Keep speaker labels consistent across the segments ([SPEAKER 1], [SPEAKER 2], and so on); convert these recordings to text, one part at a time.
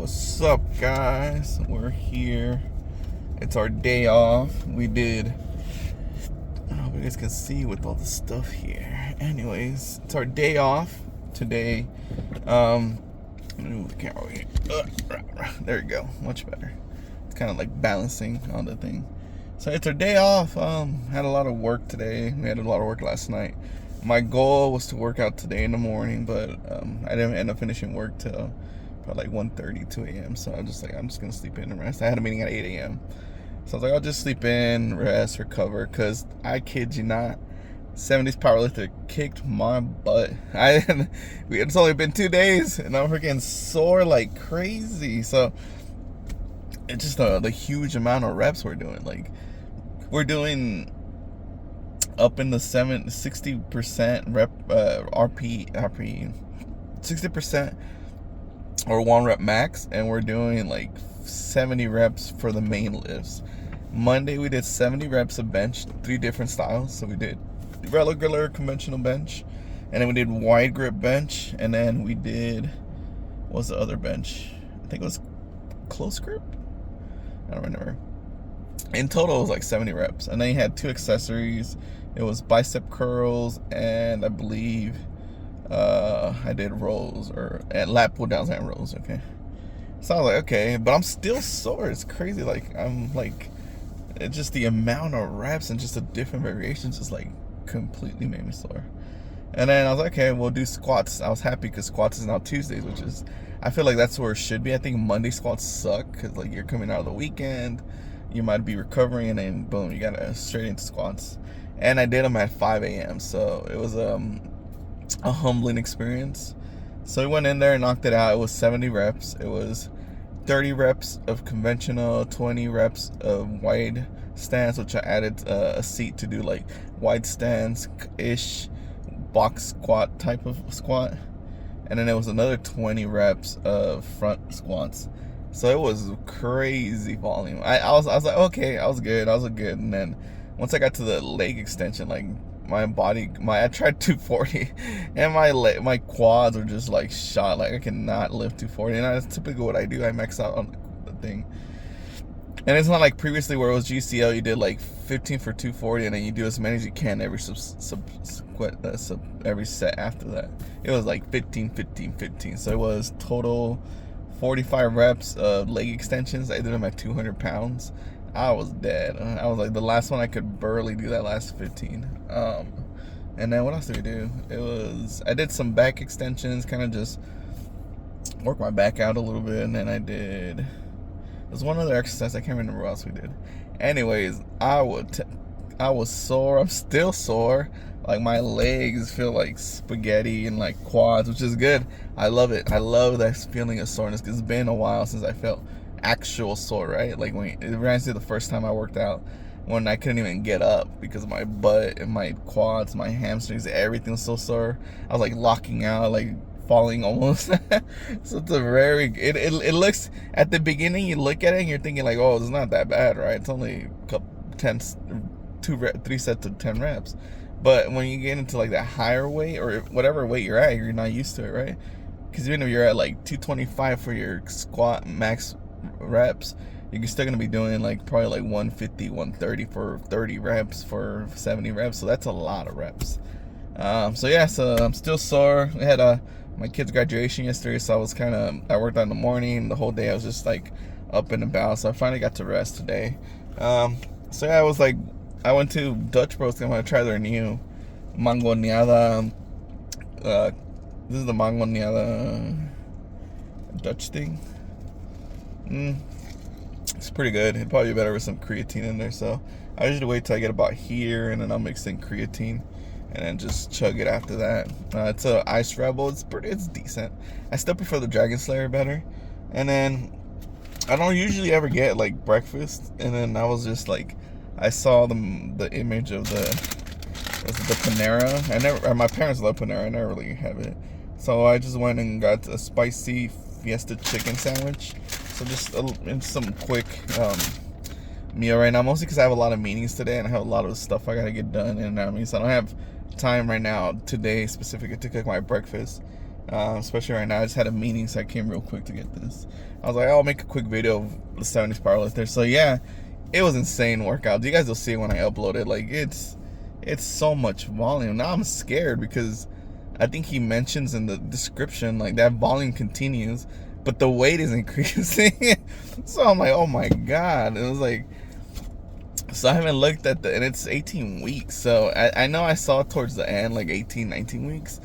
[SPEAKER 1] What's up, guys? We're here. It's our day off. We did. I hope you guys can see with all the stuff here. Anyways, it's our day off today. Let me move the camera over here. There we go. Much better. It's kind of like balancing on the thing. So it's our day off. Had a lot of work today. We had a lot of work last night. My goal was to work out today in the morning, but I didn't end up finishing work till probably like 1:30, 2 a.m. So I'm just gonna sleep in and rest. I had a meeting at 8 a.m. So I was like, I'll just sleep in, rest, recover, because I kid you not, 70s powerlifter kicked my butt. It's only been 2 days and I'm freaking sore like crazy. So it's just the huge amount of reps we're doing. Like, we're doing up in the 60% rep RP 60% or 1 rep max, and we're doing like 70 reps for the main lifts. Monday we did 70 reps of bench, 3 different styles. So we did regular conventional bench, and then we did wide grip bench, and then we did, what's the other bench? I think it was close grip. I don't remember. In total it was like 70 reps, and then you had 2 accessories. It was bicep curls, and I believe I did rows and lat pull downs and rows. Okay, so I was like, okay, but I'm still sore. It's crazy. Like, I'm like, it's just the amount of reps and just the different variations just like completely made me sore. And then I was like, okay, we'll do squats. I was happy because squats is now Tuesdays, which is, I feel like that's where it should be. I think Monday squats suck because like you're coming out of the weekend, you might be recovering, and then boom, you gotta straight into squats. And I did them at 5 a.m. So it was a humbling experience. So we went in there and knocked it out. It was 70 reps. It was 30 reps of conventional, 20 reps of wide stance, which I added a seat to do like wide stance-ish box squat type of squat. And then there was another 20 reps of front squats. So it was crazy volume. I was like, okay, I was good. And then once I got to the leg extension, like my body, I tried 240, and my quads were just like shot. Like, I cannot lift 240, and that's typically what I do. I max out on the thing. And it's not like previously where it was GCL, you did like 15 for 240, and then you do as many as you can every every set after that. It was like 15, 15, 15. So it was total 45 reps of leg extensions. I did them at 200 pounds. I was dead. I was like, the last one I could barely do that last 15. And then what else did we do? I did some back extensions, kind of just work my back out a little bit. And then there's one other exercise. I can't remember what else we did. Anyways, I was sore. I'm still sore. Like, my legs feel like spaghetti, and like quads, which is good. I love it. I love that feeling of soreness, because it's been a while since I felt actual sore, right? Like, when it reminds me of the first time I worked out, when I couldn't even get up because of my butt and my quads, my hamstrings, everything was so sore. I was like locking out, like falling almost. So it's it looks, at the beginning you look at it and you're thinking like, oh, it's not that bad, right? It's only a couple 3 sets of 10 reps. But when you get into like that higher weight, or whatever weight you're at, you're not used to it, right? Because even if you're at like 225 for your squat max reps, you're still gonna be doing like probably like 150, 130 for 30 reps for 70 reps. So that's a lot of reps. So yeah, so I'm still sore. We had my kid's graduation yesterday, so I worked out in the morning. The whole day I was just like up and about. So I finally got to rest today. So yeah, I went to Dutch Bros. I'm gonna try their new mangoneada. This is the mangoneada Dutch thing. It's pretty good. It'd probably be better with some creatine in there. So I usually wait till I get about here, and then I'll mix in creatine, and then just chug it after that. It's a Ice Rebel. It's decent. I still prefer the Dragon Slayer better. And then I don't usually ever get like breakfast. And then I was just like, I saw the image of the Panera. My parents love Panera. I never really have it. So I just went and got a spicy Fiesta chicken sandwich. So just some quick meal right now, mostly because I have a lot of meetings today and I have a lot of stuff I gotta get done. And so I don't have time right now today specifically to cook my breakfast. especially right now. I just had a meeting, so I came real quick to get this. I was like, I'll make a quick video of the 70s powerlifter. So yeah, it was insane workout. You guys will see it when I upload it. Like it's so much volume. Now I'm scared because I think he mentions in the description like that volume continues, but the weight is increasing. So I'm like, oh my god. It was like, so I haven't looked at and it's 18 weeks. So I know I saw towards the end, like 18, 19 weeks,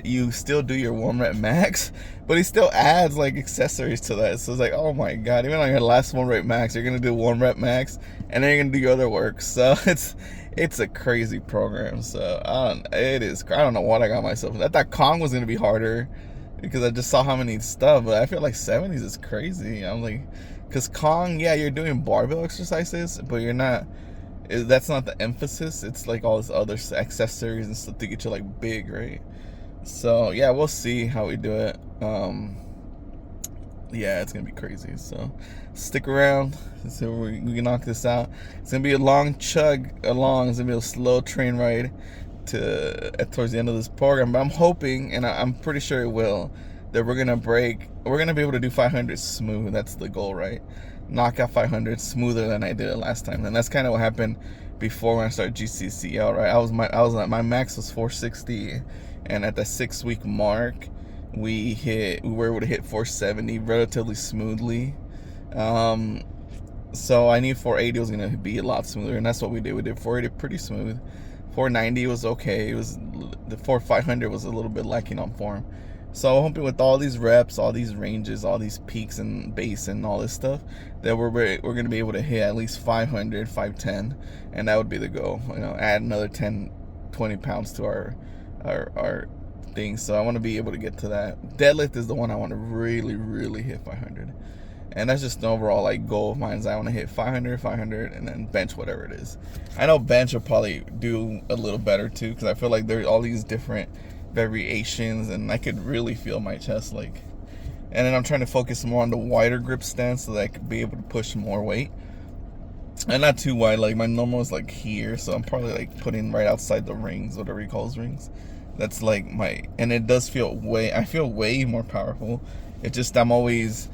[SPEAKER 1] you still do your warm rep max, but he still adds like accessories to that. So it's like, oh my god, even on your last warm rep max, you're gonna do warm rep max, and then you're gonna do your other work. So it's a crazy program. So I don't know what I got myself. I thought Kong was gonna be harder because I just saw how many stuff, but I feel like 70s is crazy. I'm like, because Kong, yeah, you're doing barbell exercises, but you're not, that's not the emphasis. It's like all this other accessories and stuff to get you like big, right? So yeah, we'll see how we do it. Yeah, it's gonna be crazy. So stick around. Let's see if we can knock this out. It's gonna be a long chug along. It's gonna be a slow train ride towards the end of this program. But I'm hoping, and I'm pretty sure it will, that we're gonna be able to do 500 smooth. That's the goal, right? Knock out 500 smoother than I did it last time. And that's kind of what happened before when I started GCCL, right? My max was 460, and at the 6-week mark, we were able to hit 470 relatively smoothly. So I knew 480 was gonna be a lot smoother, and that's what we did. We did 480 pretty smooth. 490 was okay. It was the 500 was a little bit lacking on form. So I'm hoping with all these reps, all these ranges, all these peaks and base and all this stuff, that we're going to be able to hit at least 500, 510, and that would be the goal. You know, add another 10, 20 pounds to our thing. So I want to be able to get to that. Deadlift is the one I want to really, really hit 500. And that's just an overall like goal of mine. Is I want to hit 500, and then bench whatever it is. I know bench will probably do a little better too, because I feel like there's all these different variations, and I could really feel my chest like. And then I'm trying to focus more on the wider grip stance so that I could be able to push more weight, and not too wide. Like my normal is like here, so I'm probably like putting right outside the rings, whatever he calls rings. That's like and it does feel I feel way more powerful. It just, I'm always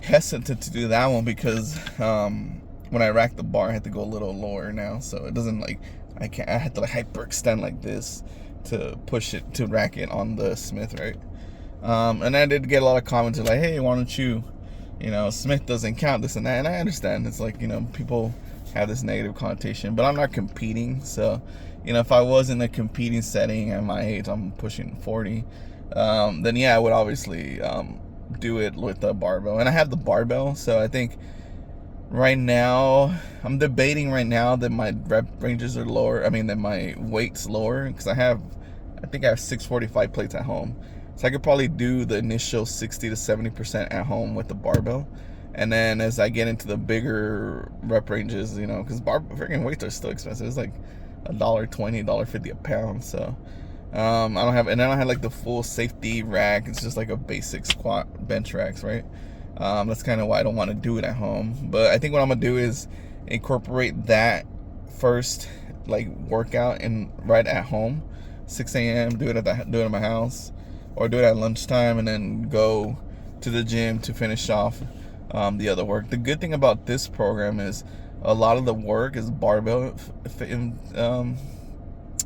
[SPEAKER 1] hesitant to do that one because when I rack the bar, I have to go a little lower now, so it doesn't like, I have to like hyperextend like this to push it, to rack it on the Smith, right? And I did get a lot of comments like, hey, why don't you Smith doesn't count, this and that. And I understand, it's like, people have this negative connotation, but I'm not competing. So if I was in a competing setting at my age, I'm pushing 40, then yeah, I would obviously do it with the barbell. And I have the barbell, so I think right now, I'm debating right now that my rep ranges are lower. I mean, that my weight's lower, because I think I have 645 plates at home. So I could probably do the initial 60 to 70% at home with the barbell. And then as I get into the bigger rep ranges, because freaking weights are still expensive. It's like $1.20, $1.50 a pound. So I don't have like the full safety rack. It's just like a basic squat bench racks, right? That's kind of why I don't want to do it at home. But I think what I'm gonna do is incorporate that first, like workout and right at home, 6 a.m. do it at my house, or do it at lunchtime, and then go to the gym to finish off the other work. The good thing about this program is a lot of the work is barbell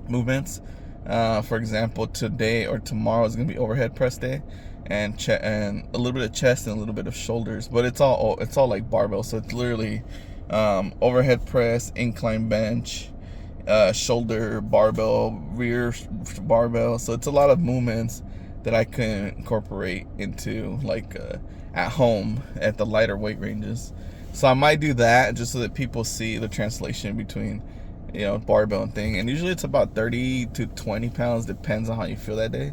[SPEAKER 1] movements. For example, today or tomorrow is gonna be overhead press day, and a little bit of chest and a little bit of shoulders, but it's all like barbell. So it's literally overhead press, incline bench, shoulder barbell, rear barbell. So it's a lot of movements that I can incorporate into like at home at the lighter weight ranges. So I might do that just so that people see the translation between barbell and thing. And usually it's about 30 to 20 pounds, depends on how you feel that day.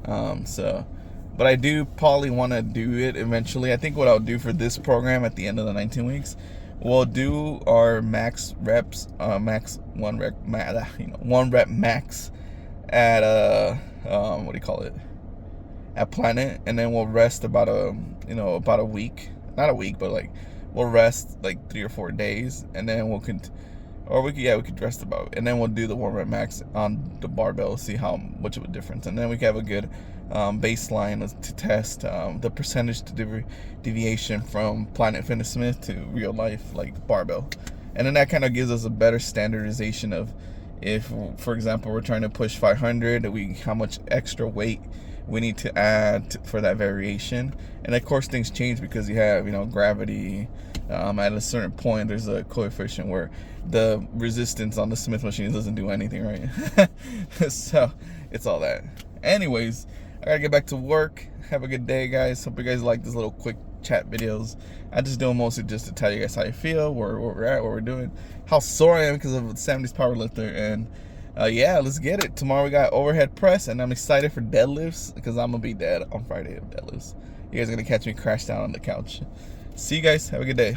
[SPEAKER 1] But I do probably want to do it eventually. I think what I'll do for this program at the end of the 19 weeks, we'll do our max reps, one rep max at what do you call it? At Planet, and then we'll rest about a week, not a week, but like we'll rest like 3 or 4 days, and then we could rest about, and then we'll do the warm rep max on the barbell, see how much of a difference, and then we can have a good baseline to test the percentage deviation from Planet Fitness Smith to real life, like barbell. And then that kind of gives us a better standardization of, if, for example, we're trying to push 500, how much extra weight we need to add for that variation. And of course, things change because you have, gravity. At a certain point, there's a coefficient where the resistance on the Smith machine doesn't do anything, right? So it's all that. Anyways, I gotta get back to work. Have a good day, guys. Hope you guys like these little quick chat videos. I just do them mostly just to tell you guys how I feel, where we're at, what we're doing, how sore I am because of 70s powerlifter. And yeah, let's get it. Tomorrow we got overhead press, and I'm excited for deadlifts because I'm gonna be dead on Friday of deadlifts. You guys are gonna catch me crash down on the couch. See you guys. Have a good day.